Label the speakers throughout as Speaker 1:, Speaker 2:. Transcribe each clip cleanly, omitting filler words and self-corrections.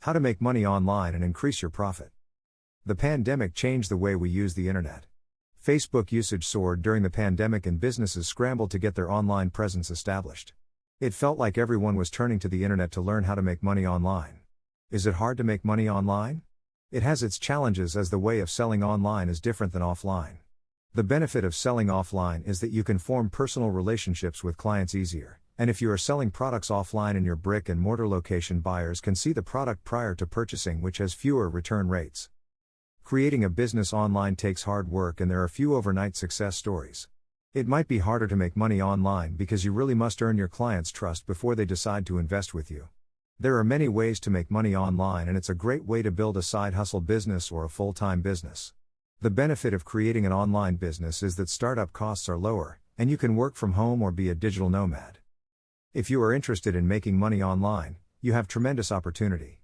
Speaker 1: How to make money online and increase your profit. The pandemic changed the way we use the internet. Facebook usage soared during the pandemic and businesses scrambled to get their online presence established. It felt like everyone was turning to the internet to learn how to make money online. Is it hard to make money online? It has its challenges as the way of selling online is different than offline. The benefit of selling offline is that you can form personal relationships with clients easier, and if you are selling products offline in your brick and mortar location, buyers can see the product prior to purchasing, which has fewer return rates. Creating a business online takes hard work and there are few overnight success stories. It might be harder to make money online because you really must earn your clients' trust before they decide to invest with you. There are many ways to make money online and it's a great way to build a side hustle business or a full-time business. The benefit of creating an online business is that startup costs are lower, and you can work from home or be a digital nomad. If you are interested in making money online, you have tremendous opportunity.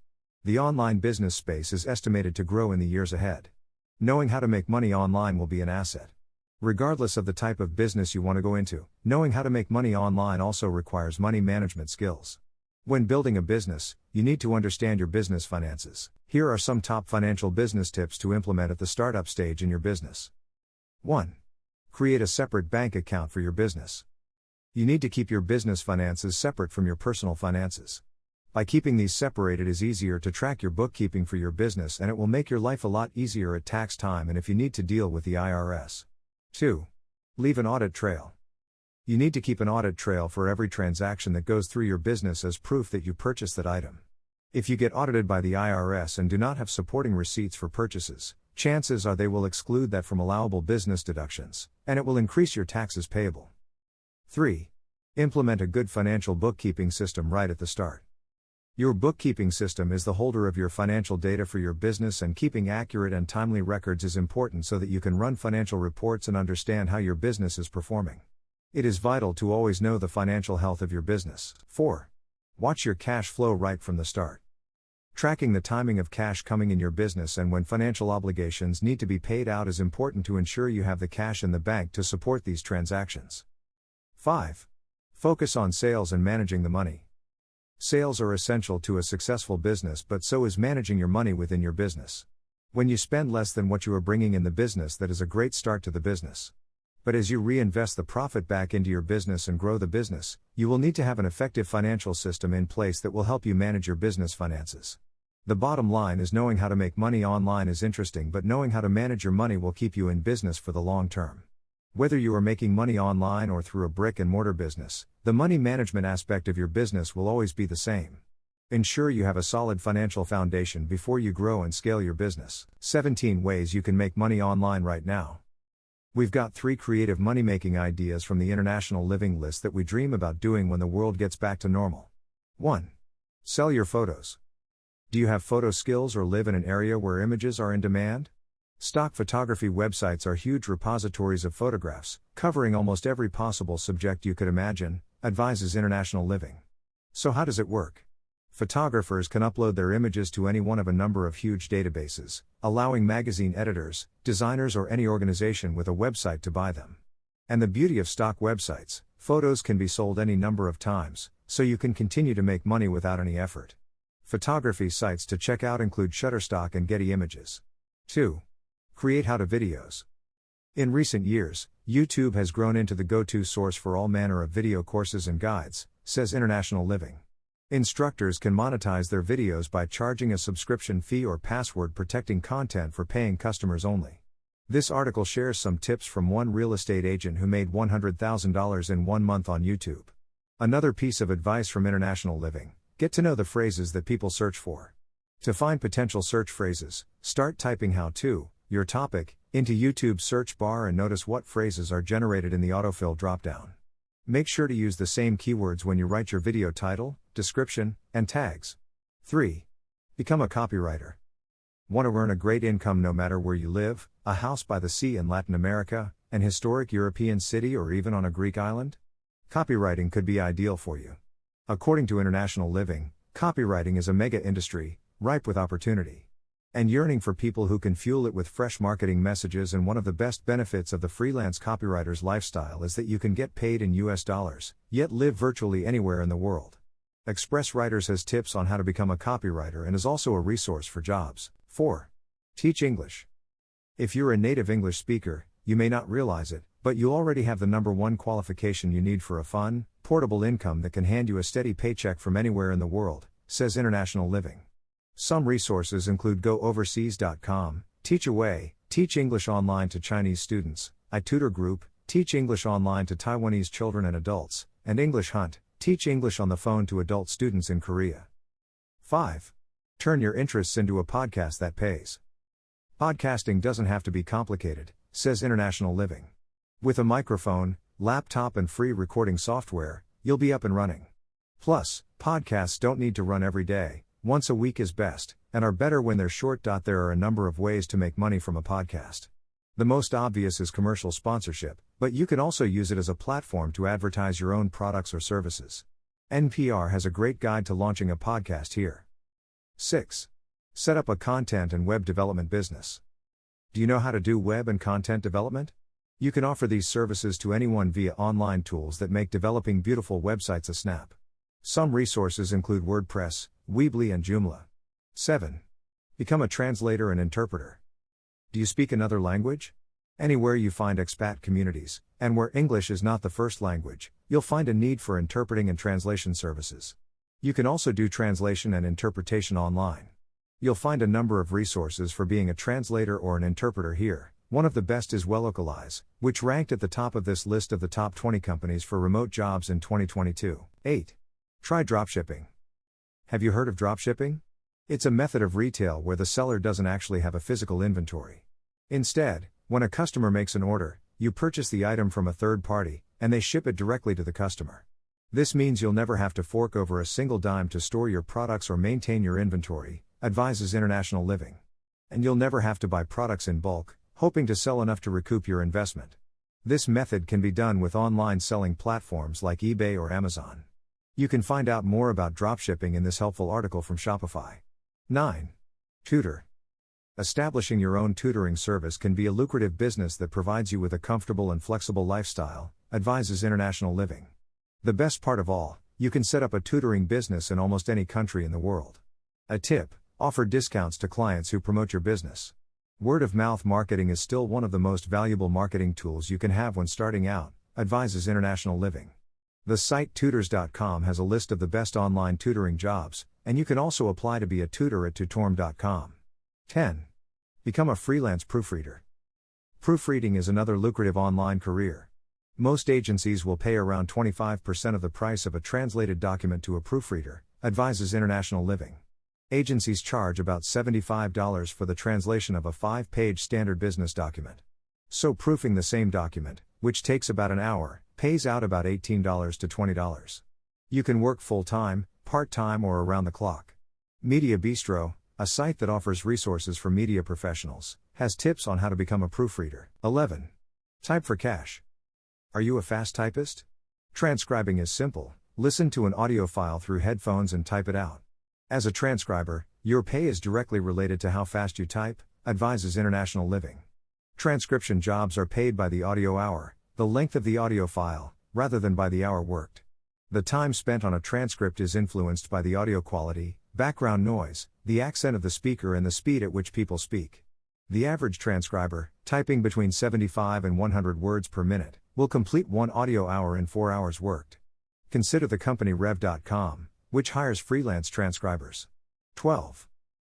Speaker 1: The online business space is estimated to grow in the years ahead. Knowing how to make money online will be an asset. Regardless of the type of business you want to go into, knowing how to make money online also requires money management skills. When building a business, you need to understand your business finances. Here are some top financial business tips to implement at the startup stage in your business. 1. Create a separate bank account for your business. You need to keep your business finances separate from your personal finances. By keeping these separated, it is easier to track your bookkeeping for your business and it will make your life a lot easier at tax time and if you need to deal with the IRS. 2. Leave an audit trail. You need to keep an audit trail for every transaction that goes through your business as proof that you purchased that item. If you get audited by the IRS and do not have supporting receipts for purchases, chances are they will exclude that from allowable business deductions, and it will increase your taxes payable. 3. Implement a good financial bookkeeping system right at the start. Your bookkeeping system is the holder of your financial data for your business, and keeping accurate and timely records is important so that you can run financial reports and understand how your business is performing. It is vital to always know the financial health of your business. 4. Watch your cash flow right from the start. Tracking the timing of cash coming in your business and when financial obligations need to be paid out is important to ensure you have the cash in the bank to support these transactions. 5. Focus on sales and managing the money. Sales are essential to a successful business, but so is managing your money within your business. When you spend less than what you are bringing in the business, that is a great start to the business. But as you reinvest the profit back into your business and grow the business, you will need to have an effective financial system in place that will help you manage your business finances. The bottom line is knowing how to make money online is interesting, but knowing how to manage your money will keep you in business for the long term. Whether you are making money online or through a brick and mortar business, the money management aspect of your business will always be the same. Ensure you have a solid financial foundation before you grow and scale your business. 17 ways you can make money online right now. We've got 3 creative money-making ideas from the International Living list that we dream about doing when the world gets back to normal. 1. Sell your photos. Do you have photo skills or live in an area where images are in demand? Stock photography websites are huge repositories of photographs, covering almost every possible subject you could imagine, advises International Living. So how does it work? Photographers can upload their images to any one of a number of huge databases, allowing magazine editors, designers or any organization with a website to buy them. And the beauty of stock websites, photos can be sold any number of times, so you can continue to make money without any effort. Photography sites to check out include Shutterstock and Getty Images. 2. Create how-to videos. In recent years, YouTube has grown into the go-to source for all manner of video courses and guides, says International Living. Instructors can monetize their videos by charging a subscription fee or password protecting content for paying customers only. This article shares some tips from one real estate agent who made $100,000 in 1 month on YouTube. Another piece of advice from International Living: get to know the phrases that people search for. To find potential search phrases, start typing "how to," your topic, into YouTube's search bar and notice what phrases are generated in the autofill dropdown. Make sure to use the same keywords when you write your video title, description, and tags. 3. Become a copywriter. Want to earn a great income no matter where you live, a house by the sea in Latin America, an historic European city, or even on a Greek island? Copywriting could be ideal for you. According to International Living, copywriting is a mega industry, ripe with opportunity and yearning for people who can fuel it with fresh marketing messages, and one of the best benefits of the freelance copywriter's lifestyle is that you can get paid in US dollars, yet live virtually anywhere in the world. Express Writers has tips on how to become a copywriter and is also a resource for jobs. 4. Teach English. If you're a native English speaker, you may not realize it, but you already have the #1 qualification you need for a fun, portable income that can hand you a steady paycheck from anywhere in the world, says International Living. Some resources include GoOverseas.com, Teach Away, Teach English Online to Chinese Students, iTutor Group, Teach English Online to Taiwanese Children and Adults, and English Hunt, Teach English on the Phone to Adult Students in Korea. 5. Turn your interests into a podcast that pays. Podcasting doesn't have to be complicated, says International Living. With a microphone, laptop and free recording software, you'll be up and running. Plus, podcasts don't need to run every day, once a week is best, and are better when they're short. There are a number of ways to make money from a podcast. The most obvious is commercial sponsorship, but you can also use it as a platform to advertise your own products or services. NPR has a great guide to launching a podcast here. 6. Set up a content and web development business. Do you know how to do web and content development? You can offer these services to anyone via online tools that make developing beautiful websites a snap. Some resources include WordPress, Weebly and Joomla. 7. Become a translator and interpreter. Do you speak another language? Anywhere you find expat communities, and where English is not the first language, you'll find a need for interpreting and translation services. You can also do translation and interpretation online. You'll find a number of resources for being a translator or an interpreter here. One of the best is Wellocalize, which ranked at the top of this list of the top 20 companies for remote jobs in 2022. 8. Try dropshipping. Have you heard of dropshipping? It's a method of retail where the seller doesn't actually have a physical inventory. Instead, when a customer makes an order, you purchase the item from a third party, and they ship it directly to the customer. This means you'll never have to fork over a single dime to store your products or maintain your inventory, advises International Living. And you'll never have to buy products in bulk, hoping to sell enough to recoup your investment. This method can be done with online selling platforms like eBay or Amazon. You can find out more about dropshipping in this helpful article from Shopify. 9. Tutor. Establishing your own tutoring service can be a lucrative business that provides you with a comfortable and flexible lifestyle, advises International Living. The best part of all, you can set up a tutoring business in almost any country in the world. A tip: offer discounts to clients who promote your business. Word-of-mouth marketing is still one of the most valuable marketing tools you can have when starting out, advises International Living. The site tutors.com has a list of the best online tutoring jobs, and you can also apply to be a tutor at tutorm.com. 10. Become a freelance proofreader. Proofreading is another lucrative online career. Most agencies will pay around 25% of the price of a translated document to a proofreader, advises International Living. Agencies charge about $75 for the translation of a 5-page standard business document. So proofing the same document, which takes about an hour, pays out about $18 to $20. You can work full-time, part-time or around the clock. Media Bistro, a site that offers resources for media professionals, has tips on how to become a proofreader. 11. Type for cash. Are you a fast typist? Transcribing is simple. Listen to an audio file through headphones and type it out. As a transcriber, your pay is directly related to how fast you type, advises International Living. Transcription jobs are paid by the audio hour, the length of the audio file, rather than by the hour worked. The time spent on a transcript is influenced by the audio quality, background noise, the accent of the speaker and the speed at which people speak. The average transcriber, typing between 75 and 100 words per minute, will complete one audio hour in 4 hours worked. Consider the company Rev.com, which hires freelance transcribers. 12.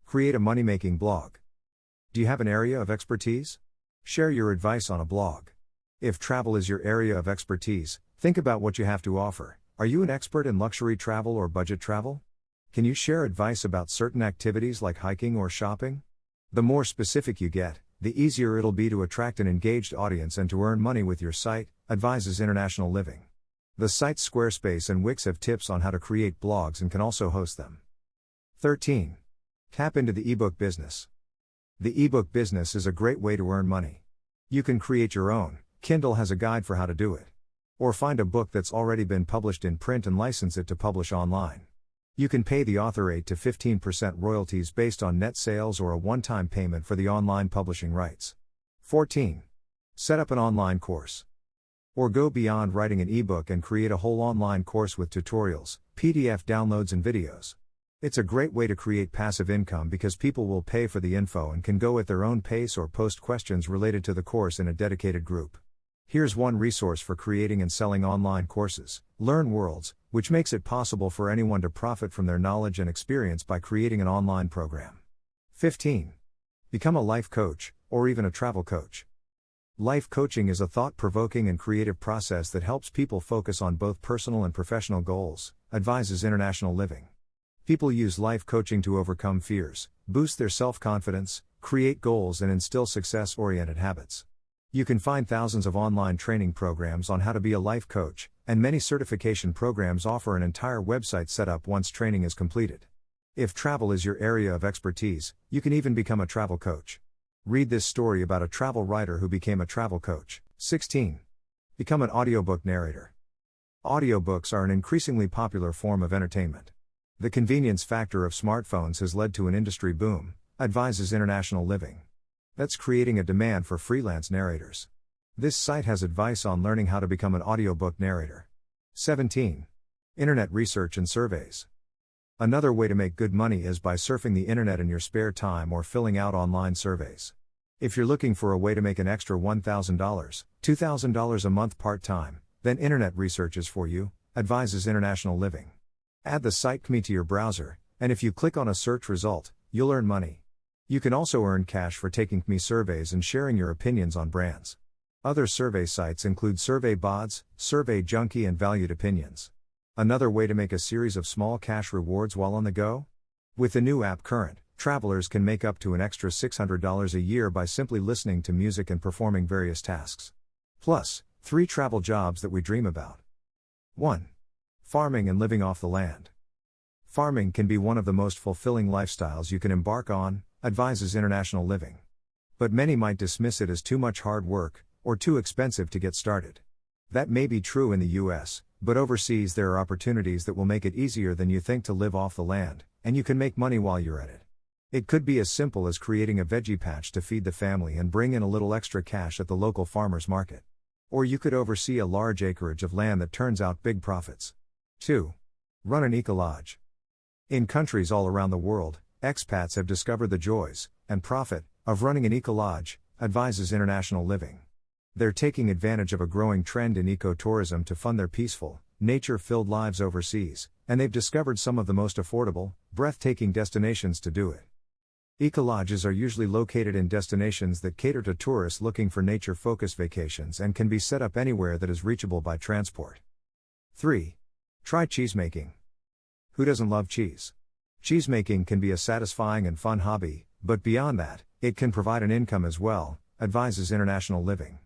Speaker 1: Create a money-making blog. Do you have an area of expertise? Share your advice on a blog. If travel is your area of expertise, think about what you have to offer. Are you an expert in luxury travel or budget travel? Can you share advice about certain activities like hiking or shopping? The more specific you get, the easier it'll be to attract an engaged audience and to earn money with your site, advises International Living. The sites Squarespace and Wix have tips on how to create blogs and can also host them. 13. Tap into the ebook business. The ebook business is a great way to earn money. You can create your own. Kindle has a guide for how to do it. Or find a book that's already been published in print and license it to publish online. You can pay the author 8 to 15% royalties based on net sales or a one-time payment for the online publishing rights. 14. Set up an online course. Or go beyond writing an ebook and create a whole online course with tutorials, PDF downloads and videos. It's a great way to create passive income because people will pay for the info and can go at their own pace or post questions related to the course in a dedicated group. Here's one resource for creating and selling online courses, Learn Worlds, which makes it possible for anyone to profit from their knowledge and experience by creating an online program. 15. Become a life coach, or even a travel coach. Life coaching is a thought-provoking and creative process that helps people focus on both personal and professional goals, advises International Living. People use life coaching to overcome fears, boost their self-confidence, create goals and instill success-oriented habits. You can find thousands of online training programs on how to be a life coach, and many certification programs offer an entire website setup once training is completed. If travel is your area of expertise, you can even become a travel coach. Read this story about a travel writer who became a travel coach. 16. Become an audiobook narrator. Audiobooks are an increasingly popular form of entertainment. The convenience factor of smartphones has led to an industry boom, advises International Living. That's creating a demand for freelance narrators. This site has advice on learning how to become an audiobook narrator. 17. Internet research and surveys. Another way to make good money is by surfing the internet in your spare time or filling out online surveys. If you're looking for a way to make an extra $1,000, $2,000 a month part-time, then internet research is for you, advises International Living. Add the site CME to your browser, and if you click on a search result, you'll earn money. You can also earn cash for taking CME surveys and sharing your opinions on brands. Other survey sites include Survey Bods, Survey Junkie and Valued Opinions. Another way to make a series of small cash rewards while on the go? With the new app Current, travelers can make up to an extra $600 a year by simply listening to music and performing various tasks. Plus, 3 travel jobs that we dream about. 1. Farming and living off the land. Farming can be one of the most fulfilling lifestyles you can embark on, advises International Living. But many might dismiss it as too much hard work, or too expensive to get started. That may be true in the US, but overseas there are opportunities that will make it easier than you think to live off the land, and you can make money while you're at it. It could be as simple as creating a veggie patch to feed the family and bring in a little extra cash at the local farmer's market. Or you could oversee a large acreage of land that turns out big profits. 2. Run an eco-lodge. In countries all around the world, expats have discovered the joys, and profit, of running an eco-lodge, advises International Living. They're taking advantage of a growing trend in ecotourism to fund their peaceful, nature-filled lives overseas, and they've discovered some of the most affordable, breathtaking destinations to do it. Ecolodges are usually located in destinations that cater to tourists looking for nature-focused vacations and can be set up anywhere that is reachable by transport. 3. Try cheesemaking. Who doesn't love cheese? Cheesemaking can be a satisfying and fun hobby, but beyond that, it can provide an income as well, advises International Living.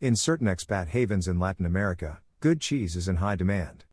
Speaker 1: In certain expat havens in Latin America, good cheese is in high demand.